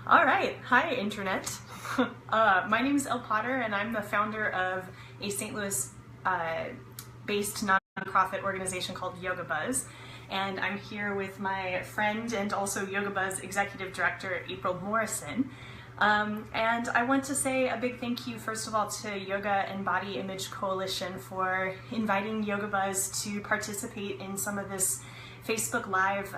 All right. Hi, Internet. My name is Elle Potter, and I'm the founder of a St. Louis based nonprofit organization called Yoga Buzz. And I'm here with my friend and also Yoga Buzz Executive Director, April Morrison. And I want to say a big thank you, first of all, to Yoga and Body Image Coalition for inviting Yoga Buzz to participate in some of this Facebook Live.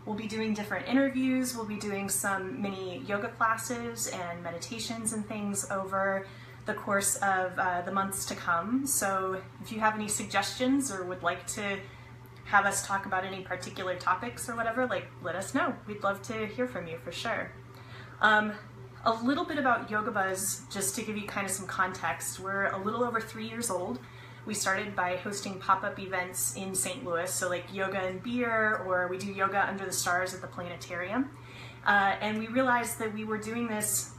We'll be doing different interviews, we'll be doing some mini yoga classes and meditations and things over the course of the months to come. So if you have any suggestions or would like to have us talk about any particular topics or whatever, let us know. We'd love to hear from you for sure. A little bit about Yoga Buzz, just to give you kind of some context. We're a little over 3 years old. We started by hosting pop-up events in St. Louis, so like yoga and beer, or we do yoga under the stars at the planetarium. And we realized that we were doing this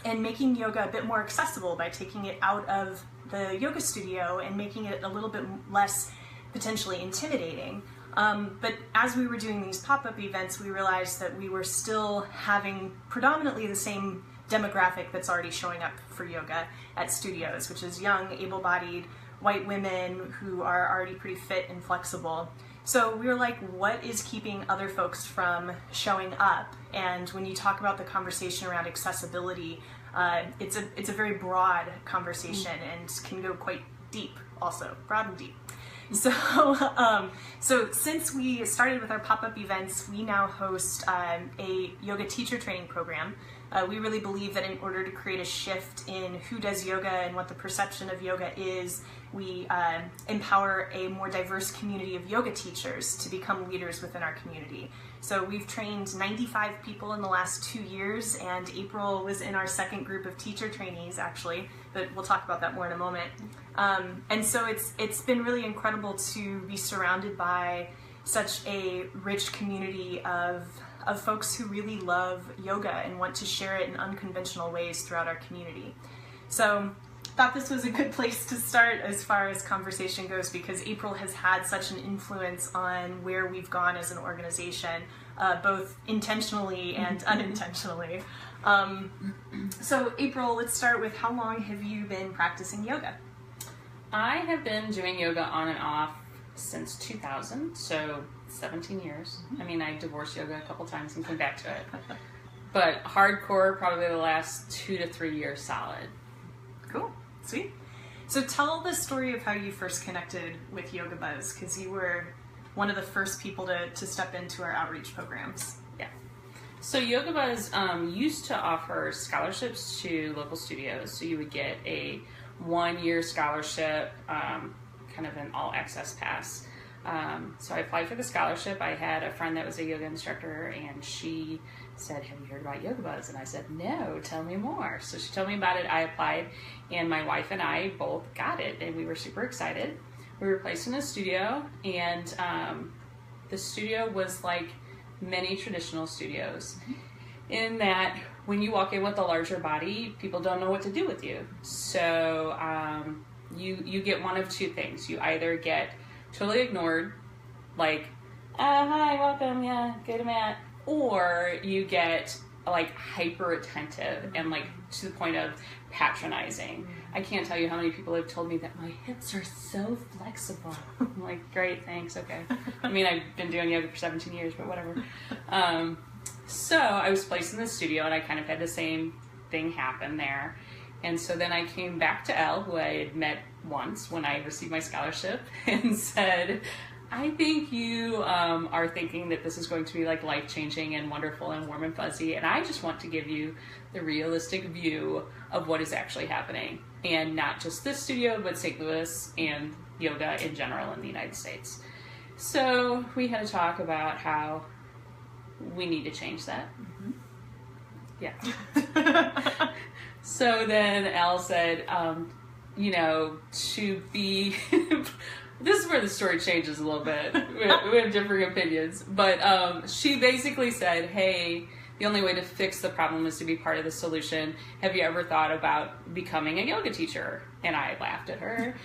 and making yoga a bit more accessible by taking it out of the yoga studio and making it a little bit less potentially intimidating. But as we were doing these pop-up events, we realized that we were still having predominantly the same demographic that's already showing up for yoga at studios, which is young, able-bodied, white women who are already pretty fit and flexible. So we were like, what is keeping other folks from showing up? And when you talk about the conversation around accessibility, it's a very broad conversation and can go quite deep also, broad and deep. So since we started with our pop-up events, we now host a yoga teacher training program. We really believe that in order to create a shift in who does yoga and what the perception of yoga is, we empower a more diverse community of yoga teachers to become leaders within our community. So we've trained 95 people in the last 2 years, and April was in our second group of teacher trainees actually, but we'll talk about that more in a moment. And so it's been really incredible to be surrounded by such a rich community of folks who really love yoga and want to share it in unconventional ways throughout our community. So thought this was a good place to start as far as conversation goes, because April has had such an influence on where we've gone as an organization, both intentionally and unintentionally. So April, let's start with, how long have you been practicing yoga? I have been doing yoga on and off since 2000, so 17 years. I mean, I divorced yoga a couple times and came back to it. But hardcore, probably the last 2 to 3 years solid. Cool, sweet. So tell the story of how you first connected with Yoga Buzz, because you were one of the first people to step into our outreach programs. Yeah. So Yoga Buzz used to offer scholarships to local studios. So you would get a 1-year scholarship, kind of an all-access pass. So I applied for the scholarship. I had a friend that was a yoga instructor, and she said, "Have you heard about Yoga Buzz?" And I said, "No, tell me more." So she told me about it. I applied, and my wife and I both got it, and we were super excited. We were placed in a studio, and the studio was like many traditional studios, in that when you walk in with a larger body, people don't know what to do with you. So you get one of two things. You either get totally ignored, like, "Hi, welcome, yeah, go to mat," or you get like hyper attentive and like to the point of patronizing. I can't tell you how many people have told me that my hips are so flexible. I'm like, great, thanks, okay. I mean, I've been doing yoga for 17 years, but whatever. So I was placed in the studio, and I kind of had the same thing happen there. And so then I came back to Elle, who I had met once when I received my scholarship, and said, "I think you are thinking that this is going to be like life-changing and wonderful and warm and fuzzy, and I just want to give you the realistic view of what is actually happening, and not just this studio, but St. Louis and yoga in general in the United States." So we had a talk about how we need to change that. Mm-hmm. Yeah. So then Elle said, to be... This is where the story changes a little bit. We have differing opinions. But she basically said, "Hey, the only way to fix the problem is to be part of the solution. Have you ever thought about becoming a yoga teacher?" And I laughed at her.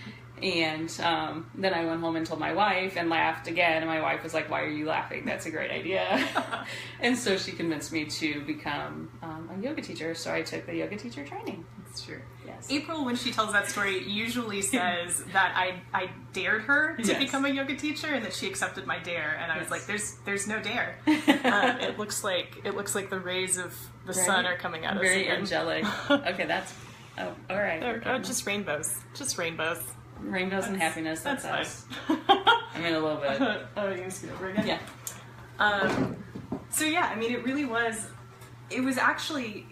And then I went home and told my wife and laughed again. And my wife was like, "Why are you laughing? That's a great idea." And so she convinced me to become a yoga teacher. So I took the yoga teacher training. That's true. Yes. April, when she tells that story, usually says that I dared her to Yes. become a yoga teacher and that she accepted my dare. And I was Yes. like, "There's no dare." It looks like the rays of the sun are coming at us. Very again. angelic. Okay, that's all right. Just rainbows. Just rainbows. Rainbows and happiness. That's us. fine. I mean, a little bit. Oh, you can scoot over again? Yeah. So yeah, I mean, it was actually,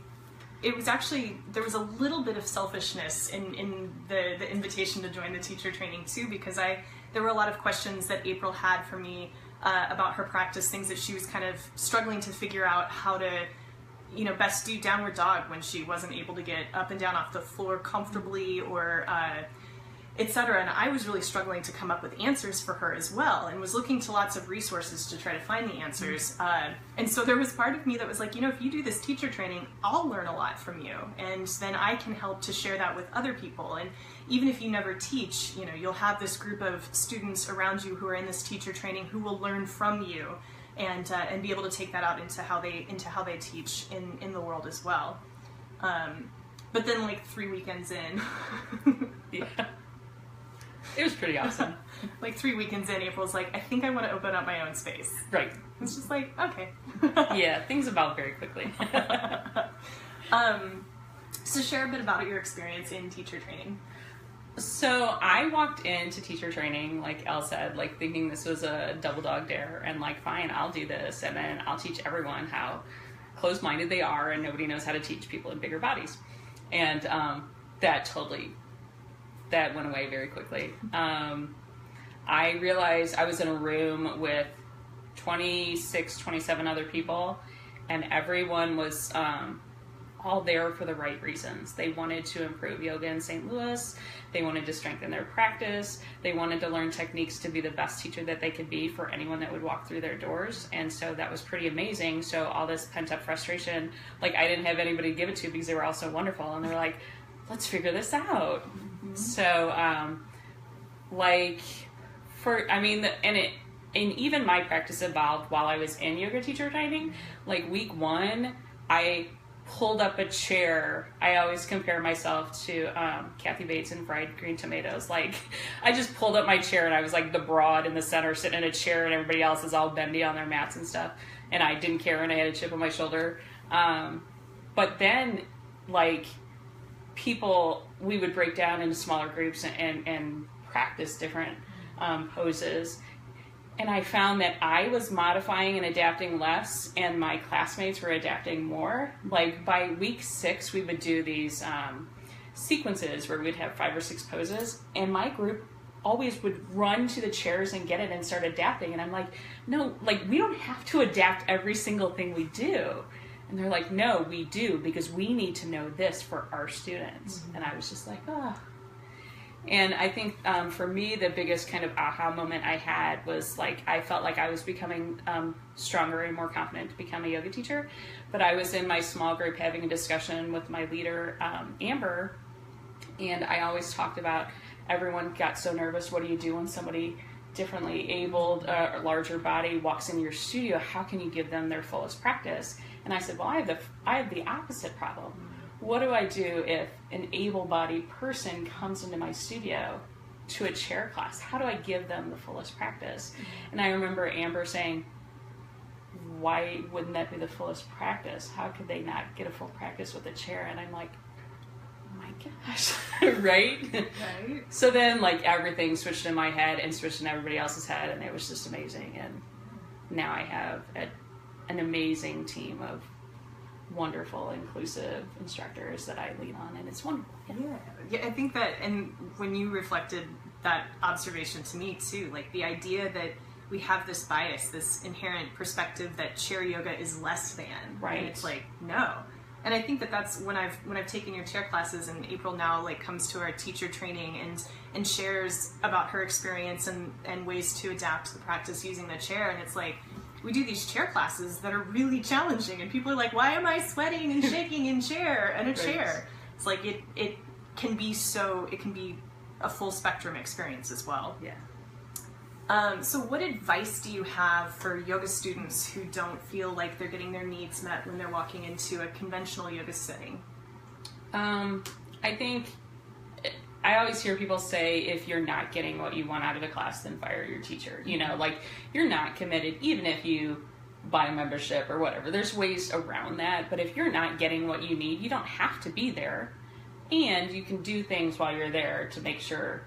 there was a little bit of selfishness in the invitation to join the teacher training too, because there were a lot of questions that April had for me about her practice, things that she was kind of struggling to figure out how to, best do downward dog when she wasn't able to get up and down off the floor comfortably or etc. And I was really struggling to come up with answers for her as well, and was looking to lots of resources to try to find the answers. And so there was part of me that was like, if you do this teacher training, I'll learn a lot from you, and then I can help to share that with other people. And even if you never teach, you'll have this group of students around you who are in this teacher training who will learn from you, and be able to take that out into how they teach in the world as well. But then, like 3 weekends in. Yeah. It was pretty awesome. Like 3 weekends in, April's like, "I think I want to open up my own space." Right. It's just like, okay. Yeah, things evolve very quickly. So share a bit about your experience in teacher training. So I walked into teacher training, like Elle said, like thinking this was a double dog dare, and like, fine, I'll do this, and then I'll teach everyone how closed-minded they are, and nobody knows how to teach people in bigger bodies. And that went away very quickly. I realized I was in a room with 26, 27 other people, and everyone was all there for the right reasons. They wanted to improve yoga in St. Louis. They wanted to strengthen their practice. They wanted to learn techniques to be the best teacher that they could be for anyone that would walk through their doors. And so that was pretty amazing. So all this pent-up frustration, like I didn't have anybody to give it to because they were all so wonderful. And they were like, "Let's figure this out." Mm-hmm. So, and even my practice evolved while I was in yoga teacher training. Like week 1, I pulled up a chair. I always compare myself to Kathy Bates in Fried Green Tomatoes. Like I just pulled up my chair and I was like the broad in the center sitting in a chair, and everybody else is all bendy on their mats and stuff. And I didn't care, and I had a chip on my shoulder. But then like we would break down into smaller groups and practice different poses. And I found that I was modifying and adapting less, and my classmates were adapting more. Like by week 6, we would do these sequences where we'd have 5 or 6 poses, and my group always would run to the chairs and get it and start adapting. And I'm like, "No, like we don't have to adapt every single thing we do." And they're like, "No, we do, because we need to know this for our students." Mm-hmm. And I was just like, oh. And I think for me, the biggest kind of aha moment I had was like, I felt like I was becoming stronger and more confident to become a yoga teacher. But I was in my small group having a discussion with my leader, Amber, and I always talked about everyone got so nervous. What do you do when somebody differently abled, or larger body walks into your studio? How can you give them their fullest practice? And I said, well, I have the opposite problem. What do I do if an able-bodied person comes into my studio to a chair class? How do I give them the fullest practice? And I remember Amber saying, "Why wouldn't that be the fullest practice? How could they not get a full practice with a chair?" And I'm like, oh my gosh, right? Right. So then like everything switched in my head and switched in everybody else's head, and it was just amazing. And now I have an amazing team of wonderful, inclusive instructors that I lean on, and it's wonderful. Yeah, I think that, and when you reflected that observation to me too, like the idea that we have this bias, this inherent perspective that chair yoga is less than, right? And it's like, no. And I think that that's when I've taken your chair classes, and April now like comes to our teacher training and shares about her experience and ways to adapt the practice using the chair, and it's like, we do these chair classes that are really challenging, and people are like, "Why am I sweating and shaking in a chair?" It's like it can be a full spectrum experience as well. Yeah. So what advice do you have for yoga students who don't feel like they're getting their needs met when they're walking into a conventional yoga setting? I think I always hear people say, if you're not getting what you want out of a class, then fire your teacher. You know, like, you're not committed, even if you buy a membership or whatever. There's ways around that, but if you're not getting what you need, you don't have to be there. And you can do things while you're there to make sure,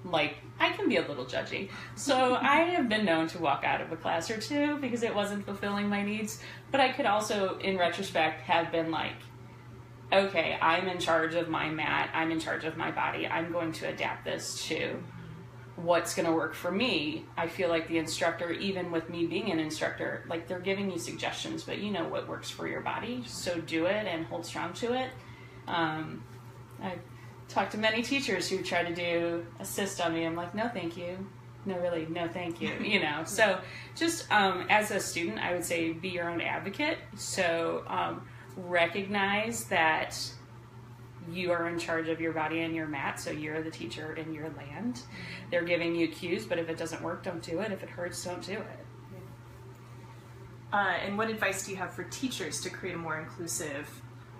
like, I can be a little judgy. So I have been known to walk out of a class or two because it wasn't fulfilling my needs. But I could also, in retrospect, have been like, okay, I'm in charge of my mat. I'm in charge of my body. I'm going to adapt this to what's going to work for me. I feel like the instructor, even with me being an instructor, like, they're giving you suggestions, but you know what works for your body. So do it and hold strong to it. I've talked to many teachers who try to do assist on me. I'm like, no, thank you. No, really, no, thank you. You know, so just as a student, I would say be your own advocate. So recognize that you are in charge of your body and your mat, so you're the teacher in your land. They're giving you cues, but if it doesn't work, don't do it. If it hurts, don't do it. And what advice do you have for teachers to create a more inclusive,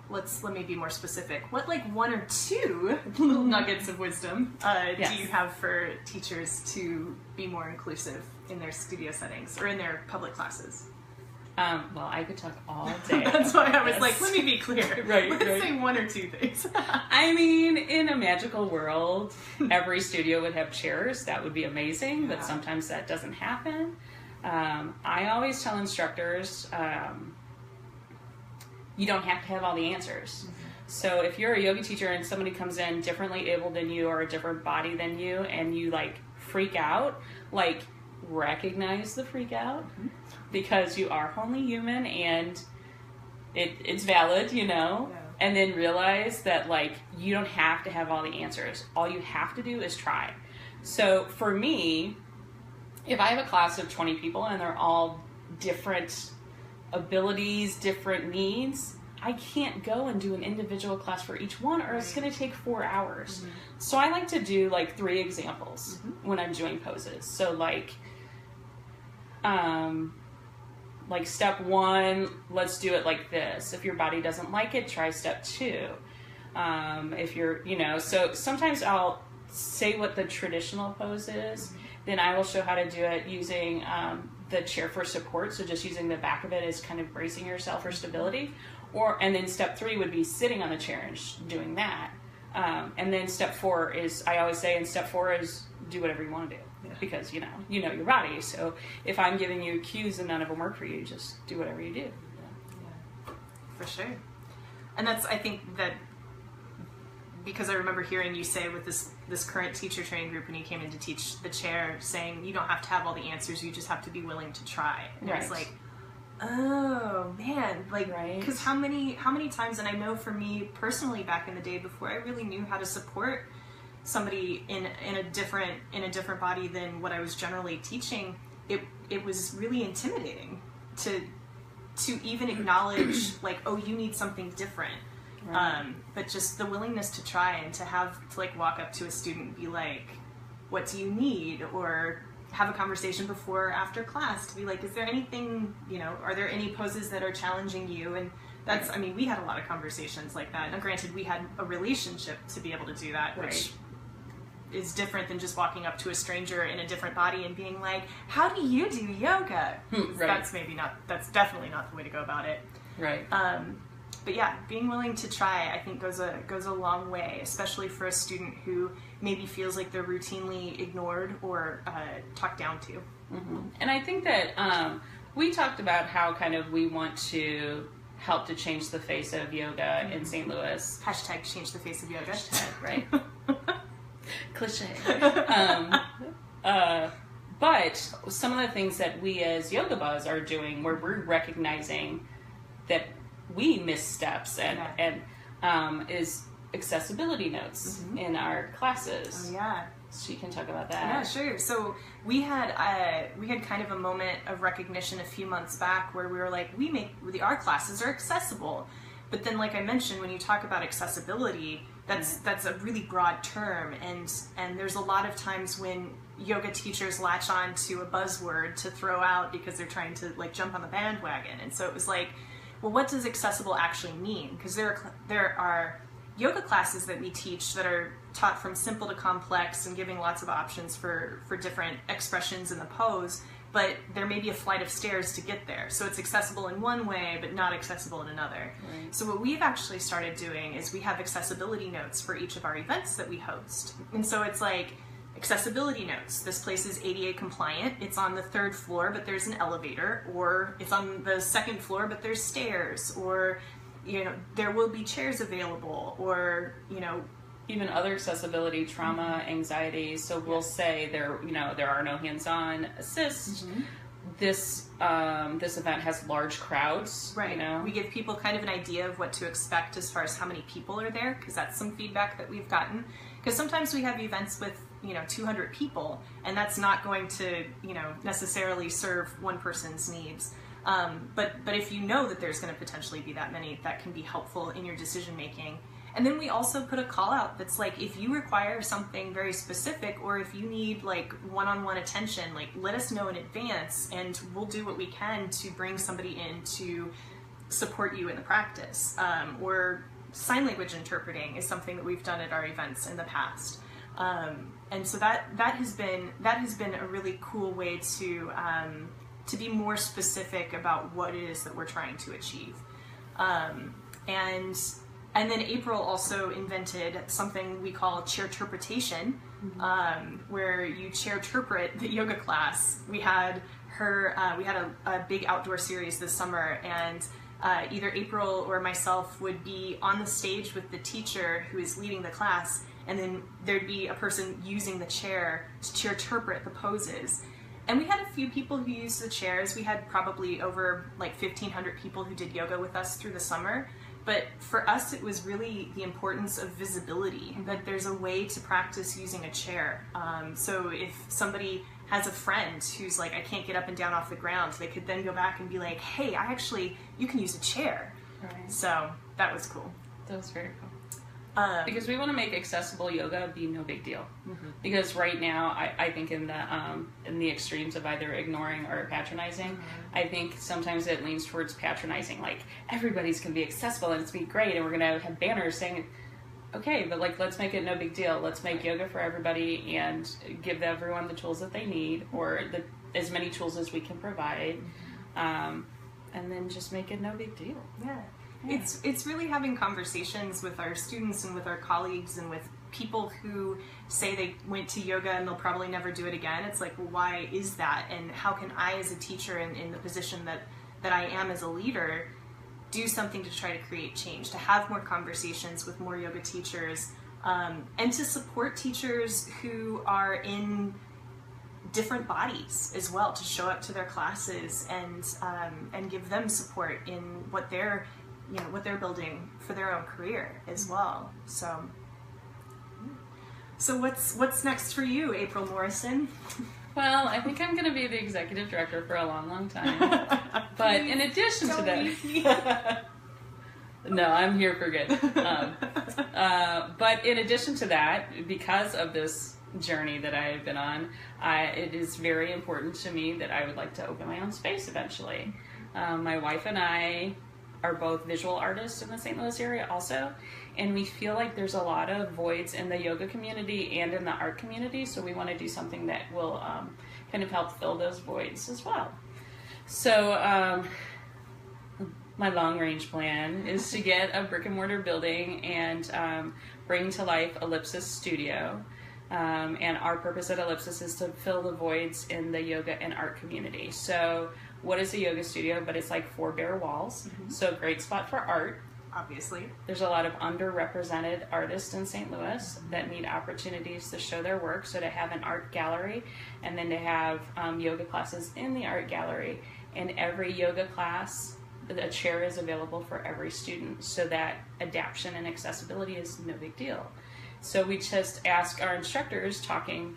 let me be more specific, what, like, one or two little nuggets of wisdom Yes. do you have for teachers to be more inclusive in their studio settings or in their public classes? Well, I could talk all day. That's why I was this. like, let me be clear. Right, Let's right. say one or two things. I mean, in a magical world, every studio would have chairs. That would be amazing, but sometimes that doesn't happen. I always tell instructors, you don't have to have all the answers. Mm-hmm. So if you're a yoga teacher and somebody comes in differently abled than you or a different body than you, and you, like, freak out, like, recognize the freak out, because you are only human and it's valid, you know, and then realize that, like, you don't have to have all the answers. All you have to do is try. So for me, if I have a class of 20 people and they're all different abilities, different needs, I can't go and do an individual class for each one, or it's going to take 4 hours. Mm-hmm. So I like to do, like, 3 examples when I'm doing poses. So, like step 1, let's do it like this. If your body doesn't like it, try step 2. If you're, you know, so sometimes I'll say what the traditional pose is, then I will show how to do it using the chair for support, so just using the back of it as kind of bracing yourself for stability. And then step 3 would be sitting on the chair and doing that. And then step 4 is, I always say, and step 4 is do whatever you want to do, because you know your body. So if I'm giving you cues and none of them work for you, just do whatever you do. Yeah. For sure. And that's, I think that, because I remember hearing you say with this current teacher training group when you came in to teach the chair, saying you don't have to have all the answers, you just have to be willing to try. And Right. it's like, oh man, like, Right. because how many times, and I know for me personally back in the day, before I really knew how to support somebody in a different body than what I was generally teaching, it was really intimidating to even acknowledge, like, oh, you need something different. Right. But just the willingness to try and to like walk up to a student and be like, what do you need? Or have a conversation before or after class to be like, is there anything, you know, are there any poses that are challenging you? And that's, I mean, we had a lot of conversations like that. Now, granted, we had a relationship to be able to do that, which is different than just walking up to a stranger in a different body and being like, how do you do yoga? Right. That's definitely not the way to go about it. Right. But yeah, being willing to try, I think, goes a long way, especially for a student who maybe feels like they're routinely ignored or talked down to. Mm-hmm. And I think that we talked about how kind of we want to help to change the face of yoga in St. Louis. Hashtag change the face of yoga. Right. Cliche. But some of the things that we as Yoga Buzz are doing, where we're recognizing that we miss steps and is accessibility notes in our classes. Oh yeah. So you can talk about that. Yeah, sure. So we had kind of a moment of recognition a few months back where we were like, our classes are accessible. But then, like I mentioned, when you talk about accessibility, that's a really broad term, and there's a lot of times when yoga teachers latch on to a buzzword to throw out because they're trying to like jump on the bandwagon. And so it was like, well, what does accessible actually mean? Because there are yoga classes that we teach that are taught from simple to complex and giving lots of options for different expressions in the pose, but there may be a flight of stairs to get there. So it's accessible in one way, but not accessible in another. Right. So what we've actually started doing is we have accessibility notes for each of our events that we host. And so it's like, accessibility notes. This place is ADA compliant. It's on the 3rd floor, but there's an elevator, or it's on the 2nd floor, but there's stairs, or, you know, there will be chairs available, or, you know, even other accessibility, trauma, anxiety. So we'll say there are no hands-on assists. This event has large crowds. Right. You know? We give people kind of an idea of what to expect as far as how many people are there, because that's some feedback that we've gotten. Because sometimes we have events with 200 people, and that's not going to necessarily serve one person's needs. But if you know that there's going to potentially be that many, that can be helpful in your decision making. And then we also put a call out that's like, if you require something very specific, or if you need like one-on-one attention, like let us know in advance, and we'll do what we can to bring somebody in to support you in the practice. Or sign language interpreting is something that we've done at our events in the past. And so that has been a really cool way to be more specific about what it is that we're trying to achieve. And then April also invented something we call chairterpretation, where you chairterpret the yoga class. We had a big outdoor series this summer, and either April or myself would be on the stage with the teacher who is leading the class, and then there'd be a person using the chair to chairterpret the poses. And we had a few people who used the chairs. We had probably over like 1,500 people who did yoga with us through the summer. But for us, it was really the importance of visibility, that there's a way to practice using a chair. So if somebody has a friend who's like, I can't get up and down off the ground, they could then go back and be like, hey, you can use a chair. Right. So that was cool. That was very cool. Because we want to make accessible yoga be no big deal. Because right now, I think in the extremes of either ignoring or patronizing, I think sometimes it leans towards patronizing, like everybody's going to be accessible and it's going to be great, and we're going to have banners saying, okay, but like let's make it no big deal. Let's make yoga for everybody and give everyone the tools that they need, or as many tools as we can provide, and then just make it no big deal. Yeah. It's really having conversations with our students and with our colleagues and with people who say they went to yoga and they'll probably never do it again. It's like, well, why is that? And how can I, as a teacher in the position that I am as a leader, do something to try to create change, to have more conversations with more yoga teachers, and to support teachers who are in different bodies as well, to show up to their classes and give them support in what they're building for their own career as well. So what's next for you, April Morrison? Well, I think I'm going to be the executive director for a long, long time. But in addition to that, no, I'm here for good. But in addition to that, because of this journey that I have been on, it is very important to me that I would like to open my own space eventually. My wife and I are both visual artists in the St. Louis area also, and we feel like there's a lot of voids in the yoga community and in the art community, so we want to do something that will kind of help fill those voids as well. So my long range plan is to get a brick and mortar building and bring to life Ellipsis Studio. And our purpose at Ellipsis is to fill the voids in the yoga and art community. So what is a yoga studio? But it's like 4 bare walls. So great spot for art. Obviously. There's a lot of underrepresented artists in St. Louis that need opportunities to show their work. So to have an art gallery and then to have yoga classes in the art gallery. And every yoga class, a chair is available for every student. So that adaption and accessibility is no big deal. So we just ask our instructors, talking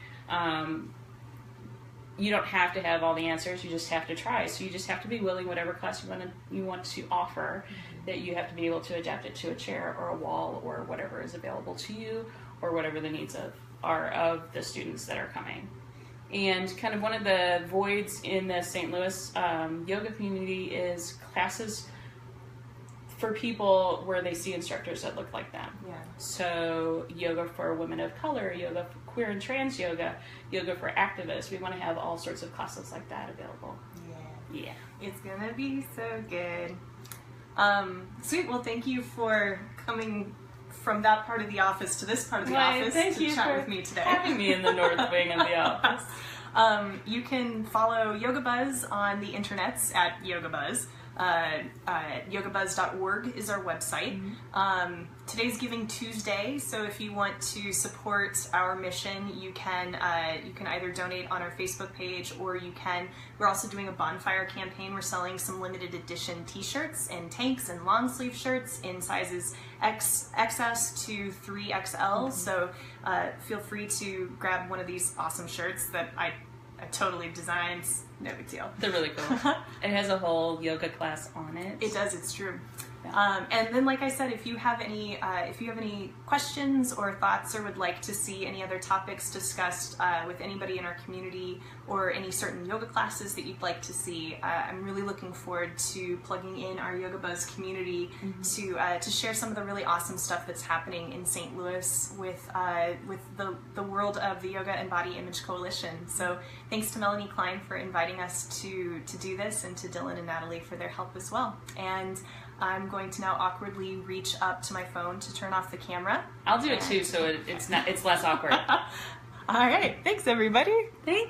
you don't have to have all the answers. You just have to try. So you just have to be willing, whatever class you want to offer, that you have to be able to adapt it to a chair or a wall or whatever is available to you, or whatever the needs are of the students that are coming. And kind of one of the voids in the St. Louis yoga community is classes for people where they see instructors that look like them. Yeah. So yoga for women of color, yoga for queer and trans yoga, yoga for activists. We want to have all sorts of classes like that available. Yeah. It's gonna be so good. Sweet. Well, thank you for coming from that part of the office to this part of the office to chat with me today. Having me in the north wing of the office. You can follow Yoga Buzz on the internets at Yoga Buzz. Yogabuzz.org is our website. Today's Giving Tuesday, so if you want to support our mission, you can either donate on our Facebook page, or we're also doing a bonfire campaign. We're selling some limited edition t-shirts and tanks and long sleeve shirts in sizes XS to 3XL, so feel free to grab one of these awesome shirts that I totally designed. No big deal. They're really cool. It has a whole yoga class on it. It does. It's true. Yeah. And then, like I said, if you have any questions or thoughts, or would like to see any other topics discussed with anybody in our community, or any certain yoga classes that you'd like to see, I'm really looking forward to plugging in our Yoga Buzz community to share some of the really awesome stuff that's happening in St. Louis with the world of the Yoga and Body Image Coalition. So thanks to Melanie Klein for inviting us to do this, and to Dylan and Natalie for their help as well. And I'm going to now awkwardly reach up to my phone to turn off the camera. I'll do it too, so it's less awkward. All right. Thanks, everybody. Thanks.